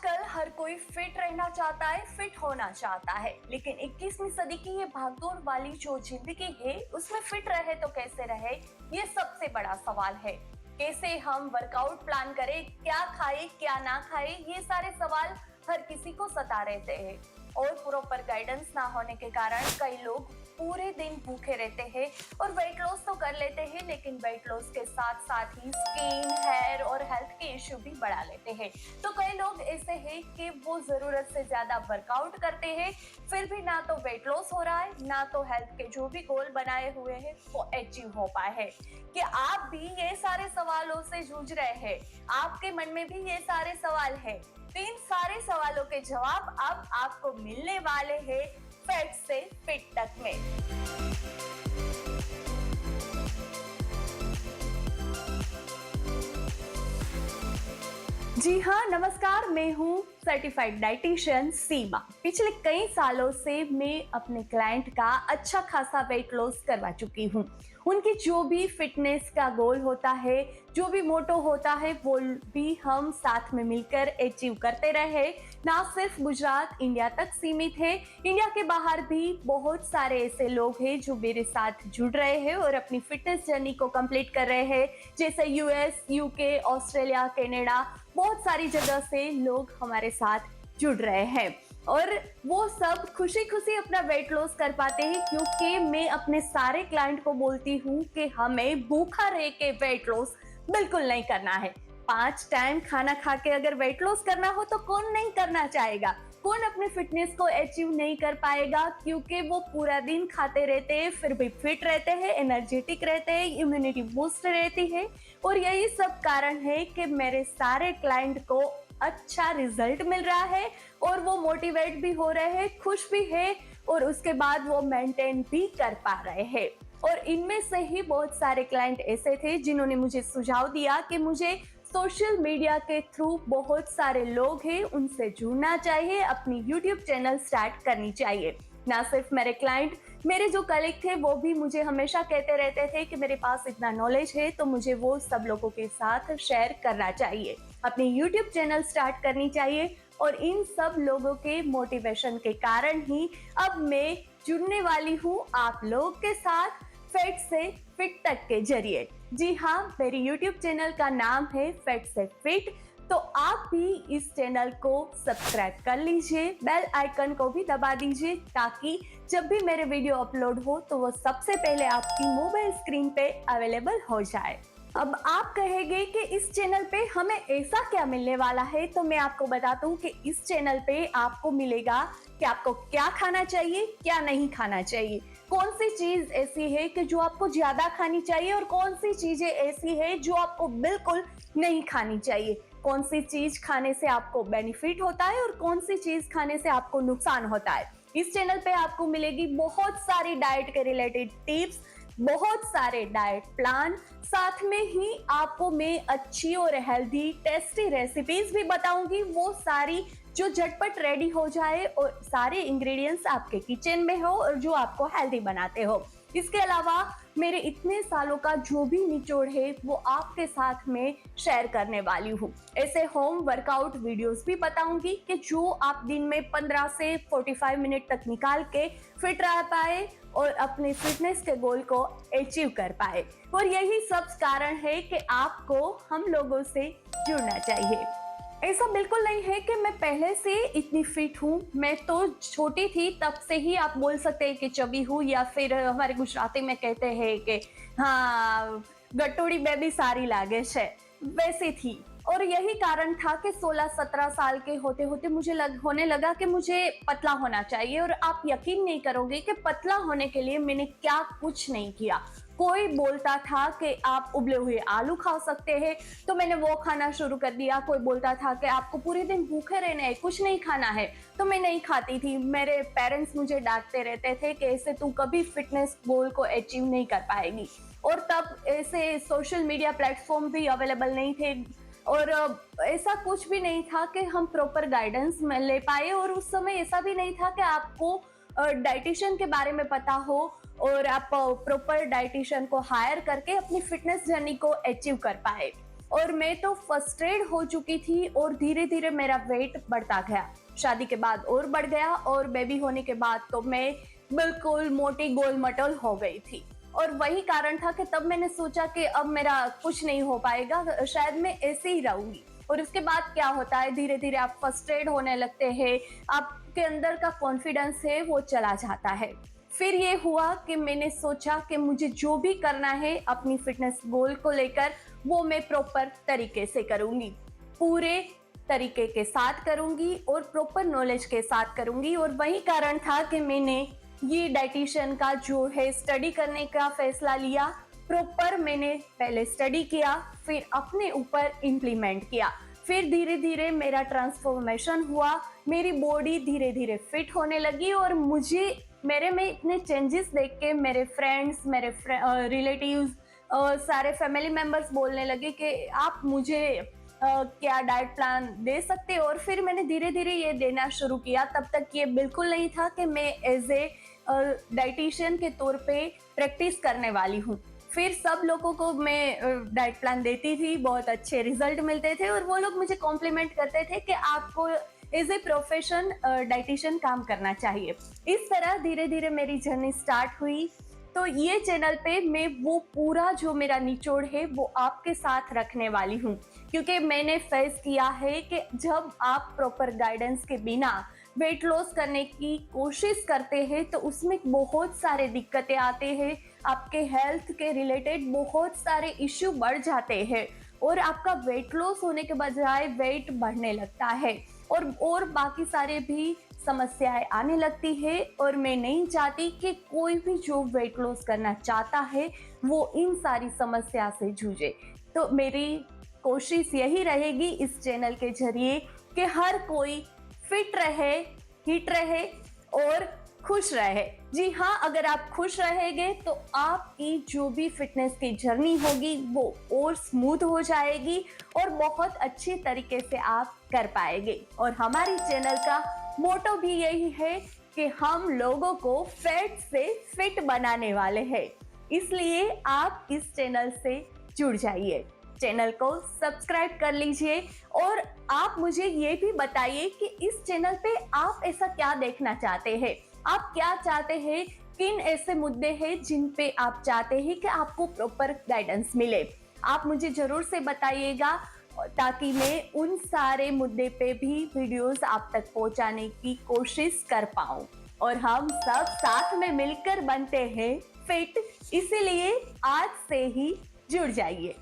आजकल हर कोई फिट रहना चाहता है, फिट होना चाहता है, लेकिन 21वीं सदी की ये भागदौड़ वाली जो जिंदगी है उसमें फिट रहे तो कैसे रहे, ये सबसे बड़ा सवाल है। कैसे हम वर्कआउट प्लान करें, क्या खाए क्या ना खाए, ये सारे सवाल हर किसी को सता रहते हैं। और प्रॉपर गाइडेंस ना होने के कारण कई लोग पूरे दिन भूखे रहते हैं और वेट लॉस तो कर लेते हैं, लेकिन वेट लॉस के साथ साथ ही स्किन, हेयर और हेल्थ के इश्यू भी बढ़ा लेते हैं। तो कई लोग ऐसे हैं कि वो जरूरत से ज्यादा वर्कआउट करते हैं, फिर भी ना तो वेट लॉस हो रहा है, ना तो हेल्थ के जो भी गोल बनाए हुए हैं वो अचीव हो पाए हैं। कि आप भी ये सारे सवालों से जूझ रहे हैं, आपके मन में भी ये सारे सवाल है, तो इन सारे सवालों के जवाब अब आपको मिलने वाले हैं फैट से फिट तक में। जी हाँ, नमस्कार, मैं हूँ सर्टिफाइड डाइटिशियन सीमा। पिछले कई सालों से मैं अपने क्लाइंट का अच्छा खासा वेट लॉस करवा चुकी हूँ। उनकी जो भी फिटनेस का गोल होता है, जो भी मोटो होता है, वो भी हम साथ में मिलकर अचीव करते रहे। ना सिर्फ गुजरात, इंडिया तक सीमित है, इंडिया के बाहर भी बहुत सारे ऐसे लोग हैं जो मेरे साथ जुड़ रहे हैं और अपनी फिटनेस जर्नी को कंप्लीट कर रहे हैं। जैसे यूएस, यूके, ऑस्ट्रेलिया, कनाडा, बहुत सारी जगह से लोग हमारे साथ जुड़ रहे हैं और वो सब खुशी खुशी अपना वेट लॉस कर पाते हैं, क्योंकि मैं अपने सारे क्लाइंट को बोलती हूँ कि हमें भूखा रह के वेट लॉस बिल्कुल नहीं करना है। 5 टाइम खाना खा के अगर वेट लॉस करना हो तो कौन नहीं करना चाहेगा, कौन अपने फिटनेस को अचीव नहीं कर पाएगा, क्योंकि वो पूरा दिन खाते रहते हैं फिर भी फिट रहते हैं, एनर्जेटिक रहते हैं, इम्यूनिटी बूस्ट रहती है। और यही सब कारण है कि मेरे सारे क्लाइंट को अच्छा रिजल्ट मिल रहा है और वो मोटिवेट भी हो रहे हैं, खुश भी है और उसके बाद वो मेंटेन भी कर पा रहे हैं। और इनमें से ही बहुत सारे क्लाइंट ऐसे थे जिन्होंने मुझे सुझाव दिया कि मुझे सोशल मीडिया के थ्रू बहुत सारे लोग हैं उनसे जुड़ना चाहिए, अपनी YouTube चैनल स्टार्ट करनी चाहिए। ना सिर्फ मेरे क्लाइंट, मेरे जो कलीग थे वो भी मुझे हमेशा कहते रहते थे कि मेरे पास इतना नॉलेज है तो मुझे वो सब लोगों के साथ शेयर करना चाहिए, अपनी YouTube चैनल स्टार्ट करनी चाहिए। और इन सब लोगों के मोटिवेशन के कारण ही अब मैं जुड़ने वाली हूँ आप लोग के साथ फैट से फिट तक के जरिए। जी हाँ, मेरी YouTube चैनल का नाम है फैट से फिट, तो आप भी इस चैनल को सब्सक्राइब कर लीजिए, बेल आइकन को भी दबा दीजिए, ताकि जब भी मेरे वीडियो अपलोड हो तो वो सबसे पहले आपकी मोबाइल स्क्रीन पे अवेलेबल हो जाए। अब आप कहेंगे कि इस चैनल पे हमें ऐसा क्या मिलने वाला है, तो मैं आपको बताता हूँ कि इस चैनल पे आपको मिलेगा कि आपको क्या खाना चाहिए, क्या नहीं खाना चाहिए, कौन सी चीज ऐसी है कि जो आपको ज्यादा खानी चाहिए और कौन सी चीजें ऐसी है जो आपको बिल्कुल नहीं खानी चाहिए, कौन सी चीज खाने से आपको बेनिफिट होता है और कौन सी चीज खाने से आपको नुकसान होता है। इस चैनल पे आपको मिलेगी बहुत सारी डाइट के रिलेटेड टिप्स, बहुत सारे डाइट प्लान, साथ में ही आपको मैं अच्छी और हेल्दी टेस्टी रेसिपीज भी बताऊंगी, वो सारी जो झटपट रेडी हो जाए और सारे इंग्रेडिएंट्स आपके किचन में हो और जो आपको हेल्दी बनाते हो। इसके अलावा मेरे इतने सालों का जो भी निचोड़ है वो आपके साथ में शेयर करने वाली हूँ। ऐसे होम वर्कआउट वीडियोस भी बताऊंगी कि जो आप दिन में 15 से 45 मिनट तक निकाल के फिट रह पाए और अपने फिटनेस के गोल को अचीव कर पाए। और यही सब कारण है कि आपको हम लोगों से जुड़ना चाहिए। ऐसा बिल्कुल नहीं है कि मैं पहले से इतनी फिट हूँ, मैं तो छोटी थी तब से ही आप बोल सकते हैं कि चबी हूँ, या फिर हमारे गुजराती में कहते हैं कि हाँ गटोड़ी बेबी सारी लागे छे, वैसे थी। और यही कारण था कि 16-17 साल के होते होते मुझे होने लगा कि मुझे पतला होना चाहिए। और आप यकीन नहीं करोगे कि पतला होने के लिए मैंने क्या कुछ नहीं किया। कोई बोलता था कि आप उबले हुए आलू खा सकते हैं तो मैंने वो खाना शुरू कर दिया। कोई बोलता था कि आपको पूरे दिन भूखे रहना है, कुछ नहीं खाना है, तो मैं नहीं खाती थी। मेरे पेरेंट्स मुझे डांटते रहते थे कि ऐसे तू कभी फिटनेस गोल को अचीव नहीं कर पाएगी। और तब ऐसे सोशल मीडिया प्लेटफॉर्म भी अवेलेबल नहीं थे और ऐसा कुछ भी नहीं था कि हम प्रॉपर गाइडेंस ले पाए। और उस समय ऐसा भी नहीं था कि आपको डाइटिशियन के बारे में पता हो और आप प्रॉपर डाइटिशियन को हायर करके अपनी फिटनेस जर्नी को अचीव कर पाए। और मैं तो फ्रस्ट्रेट हो चुकी थी और धीरे धीरे मेरा वेट बढ़ता गया। शादी के बाद और बढ़ गया और बेबी होने के बाद तो मैं बिल्कुल मोटी गोल मटोल हो गई थी। और वही कारण था कि तब मैंने सोचा कि अब मेरा कुछ नहीं हो पाएगा, शायद मैं ऐसे ही रहूंगी। और उसके बाद क्या होता है, धीरे धीरे आप फ्रस्ट्रेट होने लगते हैं, आपके अंदर का कॉन्फिडेंस है वो चला जाता है। फिर ये हुआ कि मैंने सोचा कि मुझे जो भी करना है अपनी फिटनेस गोल को लेकर वो मैं प्रॉपर तरीके से करूंगी, पूरे तरीके के साथ करूंगी और प्रॉपर नॉलेज के साथ करूंगी। और वही कारण था कि मैंने ये डाइटिशियन का जो है स्टडी करने का फैसला लिया। प्रॉपर मैंने पहले स्टडी किया, फिर अपने ऊपर इम्प्लीमेंट किया, फिर धीरे धीरे मेरा ट्रांसफॉर्मेशन हुआ, मेरी बॉडी धीरे धीरे फिट होने लगी। और मुझे मेरे में इतने चेंजेस देख के मेरे फ्रेंड्स, मेरे रिलेटिव्स, सारे फैमिली मेम्बर्स बोलने लगे कि आप मुझे क्या डाइट प्लान दे सकते हो। और फिर मैंने धीरे धीरे ये देना शुरू किया। तब तक ये बिल्कुल नहीं था कि मैं एज ए डाइटिशियन के तौर पे प्रैक्टिस करने वाली हूँ। फिर सब लोगों को मैं डाइट प्लान देती थी, बहुत अच्छे रिजल्ट मिलते थे और वो लोग मुझे कॉम्प्लीमेंट करते थे कि आपको एज ए प्रोफेशन डाइटिशियन काम करना चाहिए। इस तरह धीरे धीरे मेरी जर्नी स्टार्ट हुई। तो ये चैनल पे मैं वो पूरा जो मेरा निचोड़ है वो आपके साथ रखने वाली हूँ, क्योंकि मैंने फेस किया है कि जब आप प्रॉपर गाइडेंस के बिना वेट लॉस करने की कोशिश करते हैं तो उसमें बहुत सारे दिक्कतें आते हैं, आपके हेल्थ के रिलेटेड बहुत सारे इश्यू बढ़ जाते हैं और आपका वेट लॉस होने के बजाय वेट बढ़ने लगता है और बाकी सारे भी समस्याएं आने लगती है। और मैं नहीं चाहती कि कोई भी जो वेट लॉस करना चाहता है वो इन सारी समस्या से जूझे। तो मेरी कोशिश यही रहेगी इस चैनल के जरिए कि हर कोई फिट रहे, हिट रहे और खुश रहे। जी हाँ, अगर आप खुश रहेंगे तो आपकी जो भी फिटनेस की जर्नी होगी वो और स्मूथ हो जाएगी और बहुत अच्छी तरीके से आप कर पाएंगे। और हमारी चैनल का मोटो भी यही है कि हम लोगों को फैट से फिट बनाने वाले हैं, इसलिए आप इस चैनल से जुड़ जाइए, चैनल को सब्सक्राइब कर लीजिए। और आप मुझे ये भी बताइए कि इस चैनल पे आप ऐसा क्या देखना चाहते हैं, आप क्या चाहते हैं, किन ऐसे मुद्दे हैं जिन पे आप चाहते हैं कि आपको प्रॉपर गाइडेंस मिले। आप मुझे जरूर से बताइएगा ताकि मैं उन सारे मुद्दे पे भी वीडियोस आप तक पहुंचाने की कोशिश कर पाऊं और हम सब साथ में मिलकर बनते हैं फिट। इसीलिए आज से ही जुड़ जाइए।